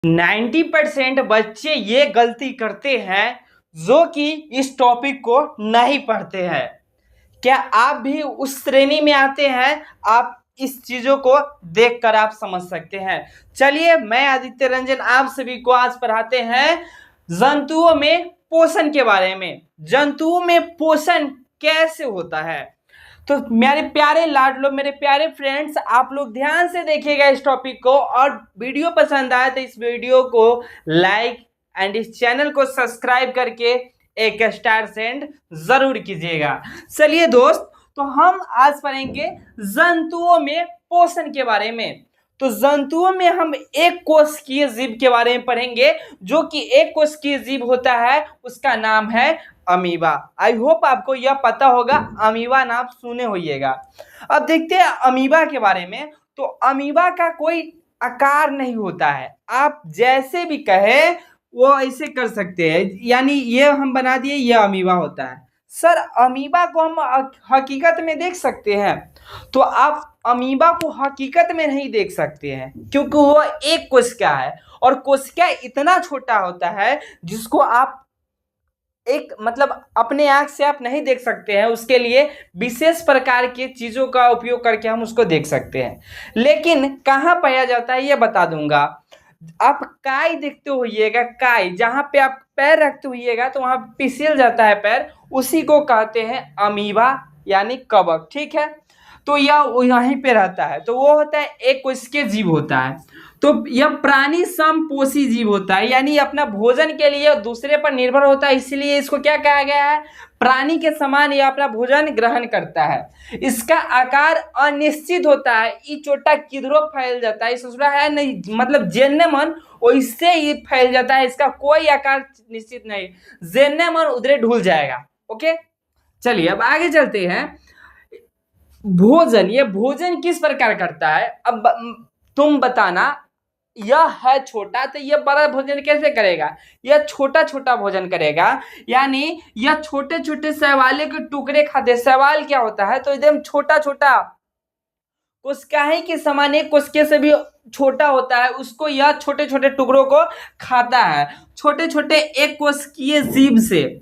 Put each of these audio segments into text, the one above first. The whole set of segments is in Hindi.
90% बच्चे ये गलती करते हैं जो कि इस टॉपिक को नहीं पढ़ते हैं। क्या आप भी उस श्रेणी में आते हैं? आप इस चीजों को देखकर आप समझ सकते हैं। चलिए, मैं आदित्य रंजन आप सभी को आज पढ़ाते हैं जंतुओं में पोषण के बारे में। जंतुओं में पोषण कैसे होता है? तो मेरे प्यारे लाडलो, मेरे प्यारे फ्रेंड्स, आप लोग ध्यान से देखिएगा इस टॉपिक को, और वीडियो पसंद आए तो इस वीडियो को लाइक एंड इस चैनल को सब्सक्राइब करके एक स्टार सेंड जरूर कीजिएगा। चलिए दोस्त, तो हम आज पढ़ेंगे जंतुओं में पोषण के बारे में। तो जंतुओं में हम एक कोशिकीय जीव के बारे में पढ़ेंगे, जो कि एक कोशिकीय जीव होता है, उसका नाम है अमीबा। आई होप आपको यह पता होगा, अमीबा नाम सुने होइएगा। अब देखते हैं अमीबा के बारे में। तो अमीबा का कोई आकार नहीं होता है, आप जैसे भी कहे वो ऐसे कर सकते हैं। यानी ये हम बना दिए, ये अमीबा होता है। सर, अमीबा को हम हकीकत में देख सकते हैं? तो आप अमीबा को हकीकत में नहीं देख सकते हैं, क्योंकि वो एक कोशिका है, और कोशिका इतना छोटा होता है जिसको आप एक मतलब अपने आंख से आप नहीं देख सकते हैं। उसके लिए विशेष प्रकार की चीजों का उपयोग करके हम उसको देख सकते हैं। लेकिन कहाँ पाया जाता है ये बता दूंगा। आप काई देखते होइएगा, काई जहां पे आप पैर रखते होइएगा तो वहां फिसल जाता है पैर, उसी को कहते हैं अमीबा यानी कवक। ठीक है, तो यह यहीं पे रहता है। तो वो होता है एक कोशिकीय जीव होता है। तो यह प्राणी समपोषी जीव होता है, यानी अपना भोजन के लिए दूसरे पर निर्भर होता है, इसलिए इसको क्या कहा गया है? प्राणी के समान यह अपना भोजन ग्रहण करता है। इसका आकार अनिश्चित होता है, ये छोटा किधरों फैल जाता है, ससुरा है नहीं, मतलब जेने मन वैसे ही फैल जाता है। इसका कोई आकार निश्चित नहीं, जेने मन उधरे ढूल जाएगा। ओके, चलिए अब आगे चलते हैं। भोजन, ये भोजन किस प्रकार करता है? अब तुम बताना, यह है छोटा तो यह बड़ा भोजन कैसे करेगा? यह छोटा छोटा भोजन करेगा, यानी यह छोटे छोटे शैवाल के टुकड़े खाते। शैवाल क्या होता है? तो एकदम छोटा छोटा कोशिकाएं के समान, एक कोशिका से भी छोटा होता है, उसको यह छोटे छोटे टुकड़ों को खाता है, छोटे छोटे एक कोशिकीय जीव से।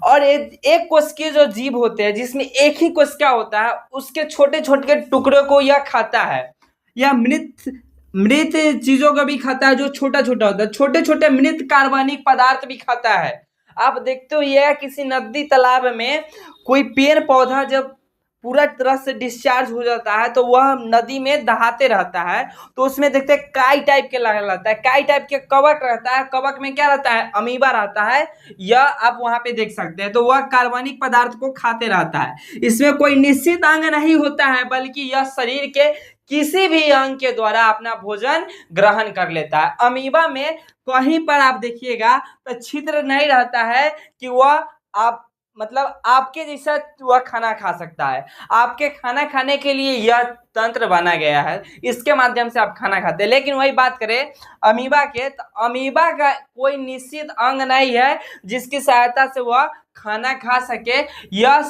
और एक कोशिकीय जो जीव होते हैं जिसमें एक ही कोशिका होता है, उसके छोटे छोटे टुकड़ों को यह खाता है। यह मृत चीजों को भी खाता है जो छोटा छोटा होता है, छोटे छोटे मृत कार्बनिक पदार्थ भी खाता है। आप देखते हो यह किसी नदी तालाब में कोई पेड़ पौधा जब पूरा तरह से डिस्चार्ज हो जाता है तो वह नदी में दहाते रहता है, तो उसमें देखते हैं काई टाइप के लगा रहता है, काई टाइप के कवक रहता है। कवक में क्या रहता है? अमीबा रहता है। यह आप वहां पे देख सकते हैं। तो वह कार्बनिक पदार्थ को खाते रहता है। इसमें कोई निश्चित अंग नहीं होता है, बल्कि यह शरीर के किसी भी अंग के द्वारा अपना भोजन ग्रहण कर लेता है। अमीबा में कहीं पर आप देखिएगा तो छिद्र नहीं रहता है कि वह आप मतलब आपके जैसा वह खाना खा सकता है। आपके खाना खाने के लिए यह तंत्र बना गया है, इसके माध्यम से आप खाना खाते हैं। लेकिन वही बात करें अमीबा के, तो अमीबा का कोई निश्चित अंग नहीं है जिसकी सहायता से वह खाना खा सके। यह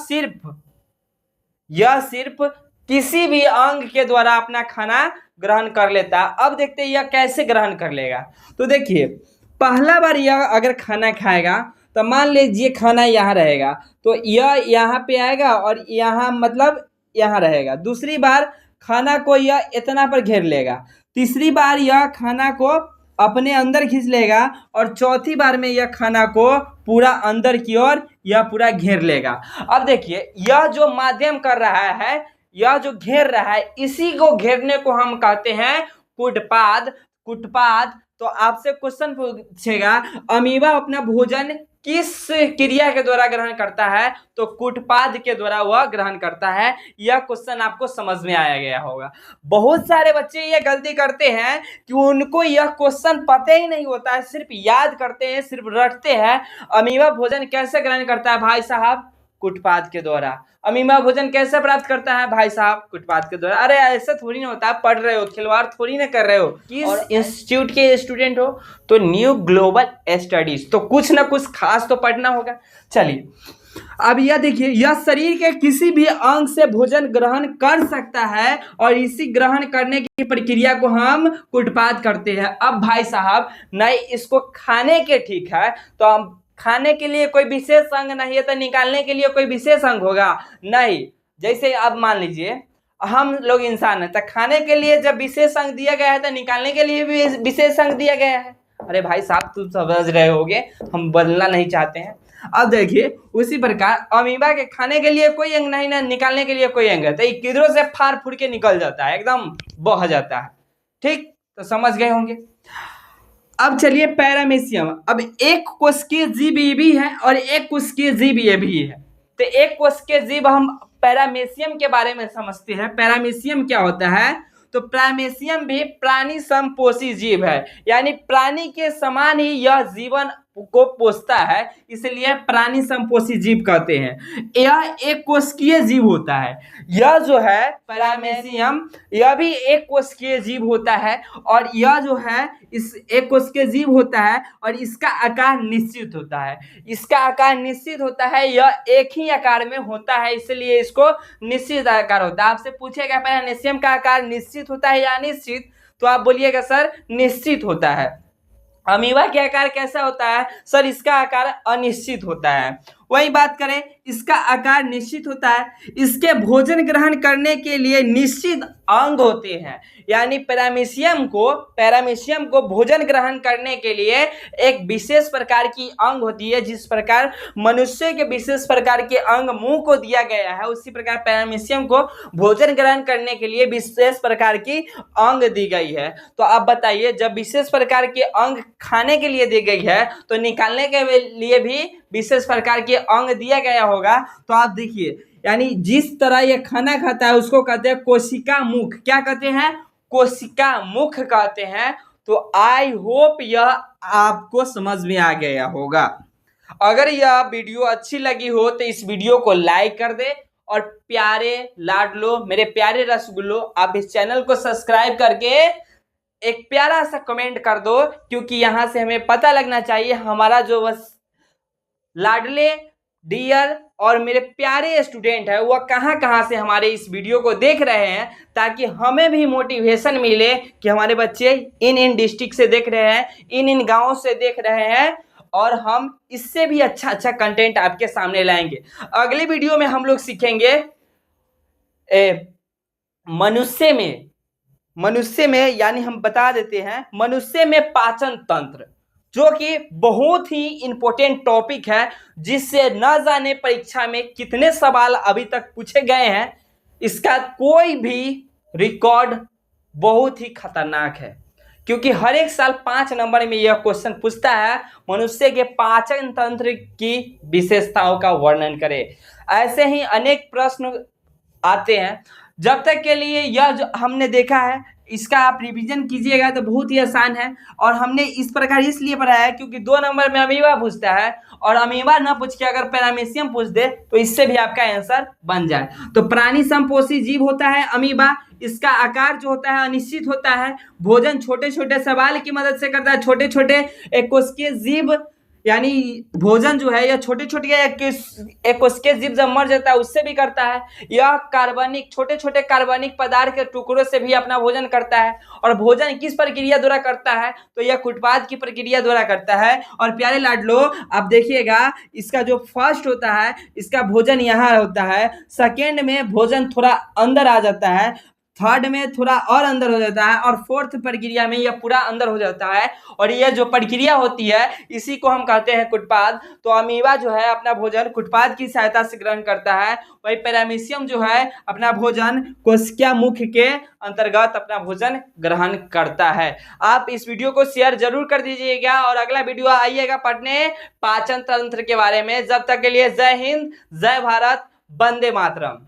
सिर्फ किसी भी अंग के द्वारा अपना खाना ग्रहण कर लेता है। अब देखते हैं यह कैसे ग्रहण कर लेगा। तो देखिए, पहला बार यह अगर खाना खाएगा तो मान लीजिए खाना यहाँ रहेगा, तो यह यहाँ पे आएगा और यहाँ मतलब यहाँ रहेगा। दूसरी बार खाना को यह इतना पर घेर लेगा। तीसरी बार यह खाना को अपने अंदर खींच लेगा, और चौथी बार में यह खाना को पूरा अंदर की ओर यह पूरा घेर लेगा। अब देखिए, यह जो माध्यम कर रहा है, यह जो घेर रहा है, इसी को घेरने को हम कहते हैं कुटपाद। तो आपसे क्वेश्चन पूछेगा, अमीबा अपना भोजन किस क्रिया के द्वारा ग्रहण करता है? तो कुटपाद के द्वारा वह ग्रहण करता है। यह क्वेश्चन आपको समझ में आया गया होगा। बहुत सारे बच्चे ये गलती करते हैं कि उनको यह क्वेश्चन पता ही नहीं होता है, सिर्फ याद करते हैं, सिर्फ रटते हैं। अमीबा भोजन कैसे ग्रहण करता है भाई साहब? कुटपाद के द्वारा। अमीबा भोजन कैसे प्राप्त करता है भाई साहब? कुटपाद के द्वारा। अरे ऐसा थोड़ी ना होता है, पढ़ रहे हो, खिलवाड़ थोड़ी ना कर रहे हो। किस इंस्टीट्यूट के स्टूडेंट हो? तो न्यू ग्लोबल स्टडीज। तो कुछ ना कुछ खास तो पढ़ना होगा। चलिए, अब यह देखिए, यह शरीर के किसी भी अंग से भोजन ग्रहण कर सकता है और इसी ग्रहण करने की प्रक्रिया को हम कुटपाद करते हैं। अब भाई साहब नहीं, इसको खाने के ठीक है तो हम खाने के लिए कोई विशेष अंग नहीं है तो निकालने के लिए कोई विशेष अंग होगा नहीं। जैसे अब मान लीजिए हम लोग इंसान है तो खाने के लिए जब विशेष अंग दिया गया है तो निकालने के लिए भी विशेष अंग दिया गया है। अरे भाई साहब तुम समझ रहे होगे, हम बोलना नहीं चाहते हैं। अब देखिए उसी प्रकार अमीबा के खाने के लिए कोई अंग नहीं ना निकालने के लिए कोई अंग है, तो ये किधरों से फाड़ फूड़ के निकल जाता है, एकदम बह जाता है। ठीक, तो समझ गए होंगे। अब चलिए पैरामीशियम। अब एक कोशिकीय जीव ये भी है और एक कोशिकीय जीव ये भी है। तो एक कोशिकीय जीव हम पैरामीशियम के बारे में समझते हैं। पैरामीशियम क्या होता है? तो पैरामीशियम भी प्राणी समपोषी जीव है, यानी प्राणी के समान ही यह जीवन को पोषता है, इसलिए प्राणी समपोषी जीव कहते हैं। यह एक कोशिकीय जीव होता है। यह जो है पैरामीशियम, यह भी एक कोशिकीय जीव होता है और यह जो है इस एक कोशिकीय जीव होता है और इसका आकार निश्चित होता है। इसका आकार निश्चित होता है, यह एक ही आकार में होता है, इसलिए इसको निश्चित आकार होता है। आपसे पूछेगा पैरामीशियम का आकार निश्चित होता है या अनिश्चित, तो आप बोलिएगा सर निश्चित होता है। अमीबा के आकार कैसा होता है? सर इसका आकार अनिश्चित होता है। वही बात करें, इसका आकार निश्चित होता है। इसके भोजन ग्रहण करने के लिए निश्चित अंग होते हैं, यानी पैरामीशियम को भोजन ग्रहण करने के लिए एक विशेष प्रकार की अंग होती है। जिस प्रकार मनुष्य के विशेष प्रकार के अंग मुंह को दिया गया है, उसी प्रकार पैरामीशियम को भोजन ग्रहण करने के लिए विशेष प्रकार की अंग दी गई है। तो आप बताइए, जब विशेष प्रकार के अंग खाने के लिए दी गई है तो निकालने के लिए भी विशेष प्रकार के अंग दिया गया होगा। तो आप देखिए, यानी जिस तरह यह खाना खाता है उसको कहते हैं कोशिका मुख। क्या कहते हैं? कोशिका मुख कहते हैं। तो आई होप यह आपको समझ में आ गया होगा। अगर यह वीडियो अच्छी लगी हो तो इस वीडियो को लाइक कर दे और प्यारे लाडलो, मेरे प्यारे रसगुल्लो, आप इस चैनल को सब्सक्राइब करके एक प्यारा सा कमेंट कर दो, क्योंकि यहाँ से हमें पता लगना चाहिए हमारा जो बस लाडले, डियर और मेरे प्यारे स्टूडेंट है वह कहाँ से हमारे इस वीडियो को देख रहे हैं, ताकि हमें भी मोटिवेशन मिले कि हमारे बच्चे इन डिस्ट्रिक्ट से देख रहे हैं, इन गांवों से देख रहे हैं और हम इससे भी अच्छा कंटेंट आपके सामने लाएंगे। अगली वीडियो में हम लोग सीखेंगे मनुष्य में यानी हम बता देते हैं मनुष्य में पाचन तंत्र, जो कि बहुत ही इंपॉर्टेंट टॉपिक है, जिससे न जाने परीक्षा में कितने सवाल अभी तक पूछे गए हैं, इसका कोई भी रिकॉर्ड बहुत ही खतरनाक है। क्योंकि हर एक साल 5 नंबर में यह क्वेश्चन पूछता है, मनुष्य के पाचन तंत्र की विशेषताओं का वर्णन करें। ऐसे ही अनेक प्रश्न आते हैं। जब तक के लिए यह जो हमने देखा है, इसका आप रिवीजन कीजिएगा तो बहुत ही आसान है। और हमने इस प्रकार इसलिए पढ़ाया है क्योंकि 2 नंबर में अमीबा पूछता है और अमीबा न पूछ के अगर पैरामीशियम पूछ दे तो इससे भी आपका आंसर बन जाए। तो प्राणी समपोषी जीव होता है अमीबा। इसका आकार जो होता है अनिश्चित होता है। भोजन छोटे छोटे सवाल की मदद से करता है। छोटे छोटे एक कोशिकीय जीव, यानी भोजन जो है यह छोटे छोटे एक कोशिकीय जीव जब मर जाता है उससे भी करता है। यह छोटे छोटे कार्बनिक पदार्थ के टुकड़ों से भी अपना भोजन करता है। और भोजन किस प्रक्रिया द्वारा करता है? तो यह कुटपाद की प्रक्रिया द्वारा करता है। और प्यारे लाडलो आप देखिएगा, इसका जो फर्स्ट होता है इसका भोजन यहाँ होता है, सेकेंड में भोजन थोड़ा अंदर आ जाता है, थर्ड में थोड़ा और अंदर हो जाता है और फोर्थ प्रक्रिया में यह पूरा अंदर हो जाता है। और यह जो प्रक्रिया होती है इसी को हम कहते हैं कुटपाद। तो अमीबा जो है अपना भोजन कुटपाद की सहायता से ग्रहण करता है। वही पैरामीशियम जो है अपना भोजन कोशिका मुख के अंतर्गत अपना भोजन ग्रहण करता है। आप इस वीडियो को शेयर जरूर कर दीजिएगा और अगला वीडियो आइएगा पढ़ने पाचन तंत्र के बारे में। जब तक के लिए जय हिंद, जय भारत, वंदे मातरम।